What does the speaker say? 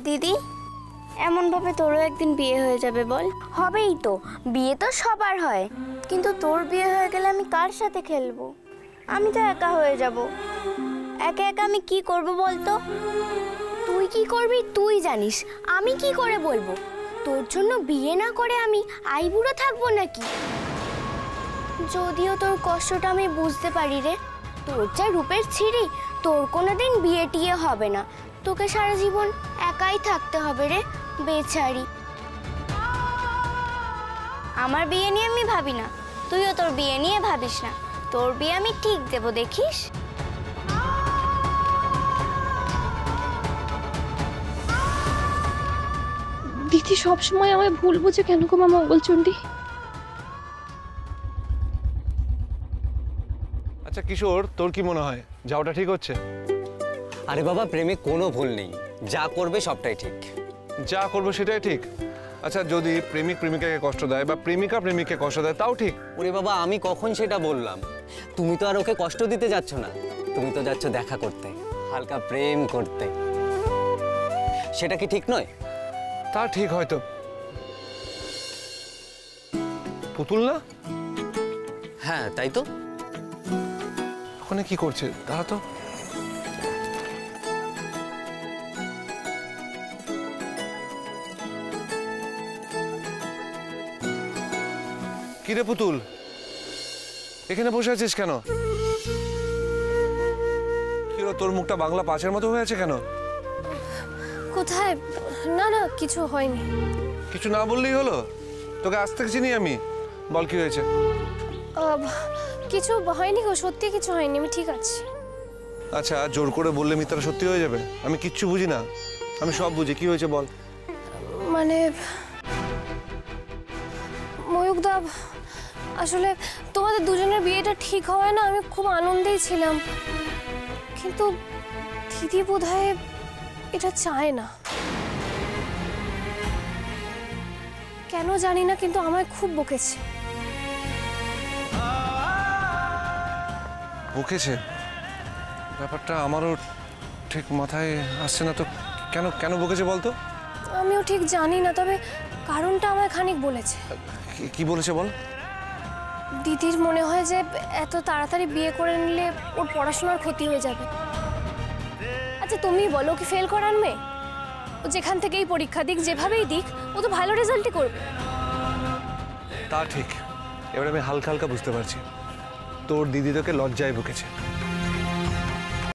দিদি, এমন ভাবে তোরও একদিন বিয়ে হয়ে যাবে বল? হবেই তো, বিয়ে তো সবার হয়, কিন্তু তোর বিয়ে হয়ে গেলে আমি কার সাথে খেলবো? আমি তো একা হয়ে যাব। একা একা আমি কি করব বলতো? তুই কি করবি তুই জানিস, আমি কি করে বলবো? তোর জন্য বিয়ে না করে আমি আইবুড়ো থাকবো নাকি? যদিও তোর কষ্টটা আমি বুঝতে পারি রে, তোর যা রূপের ছিঁড়ি, তোর কোনোদিন বিয়ে টিয়ে হবে না, তোকে সারা জীবন একাই থাকতে হবে রে বেচারি। আমার বিয়ে নিয়ে আমি ভাবি না, তুইও তোর বিয়ে নিয়ে ভাবিস না। তোর বিয়ে আমি ঠিক দেবো, দেখিস। দিদি সবসময় আমায় ভুল বুঝে কেন গো মা মঙ্গলচণ্ডী? আচ্ছা কিশোর, তোর কি মনে হয় যাওয়াটা ঠিক হচ্ছে? আরে বাবা, প্রেমে কোনো ভুল নেই, যা করবে সবটাই ঠিক। যা করবো সেটাই ঠিক? আচ্ছা যদি প্রেমিক প্রেমিকাকে কষ্ট দেয় বা প্রেমিকা প্রেমিককে কষ্ট দেয় তাও ঠিক? ওরে বাবা, আমি কখন সেটা বললাম? তুমি তো আর ওকে কষ্ট দিতে যাচ্ছ না, তুমি তো যাচ্ছ দেখা করতে, হালকা প্রেম করতে। সেটা কি ঠিক নয়? তা ঠিক হয়তো। পুতুল না? হ্যাঁ তাই তো। ওখানে কি করছে দাঁড়া তো। কিরে পুতুল, এখানে বসে আছিস কেন? কি হলো, তোর মুখটা বাংলা পাঁচের মতো হয়ে আছে কেন? কোথায়? না না, কিছু হয়নি। কিছু না বললেই হলো? তোকে আজ থেকে চিনি আমি, বল কি হয়েছে? কিছু হয়নি গো, সত্যি কিছু হয়নি, আমি ঠিক আছি। আচ্ছা জোর করে বললে মিথ্যাটা সত্যি হয়ে যাবে? আমি কিচ্ছু বুঝি না, আমি সব বুঝি। কি হয়েছে বল। মানে ময়ূকদা, আসলে তোমাদের দুজনের বিয়েটা ঠিক হয় না, আমি খুব আনন্দেই ছিলাম, কিন্তু দিদি বোধহয় এটা চায় না, কেন জানি না, কিন্তু আমায় খুব বকেছে। বকেছে? ব্যাপারটা আমারও ঠিক মাথায় আসছে না তো। কেন কেন বকেছে বলতো? আমিও ঠিক জানি না, তবে কারণটা আমায় খানিক বলেছে। কি বলেছে বল। দিদির মনে হয় যে এত তাড়াতাড়ি বিয়ে করে নিলে ওর পড়াশোনার ক্ষতি হয়ে যাবে। আচ্ছা তুমি বলো, কি ফেল করার মেয়ে? ও যেখান থেকেই পরীক্ষা দিক, যেভাবেই দিক, ও তো ভালো রেজাল্টই করবে। তা ঠিক, এবার আমি হালকা হালকা বুঝতে পারছি তোর দিদি তোকে লজ্জায় বকেছে।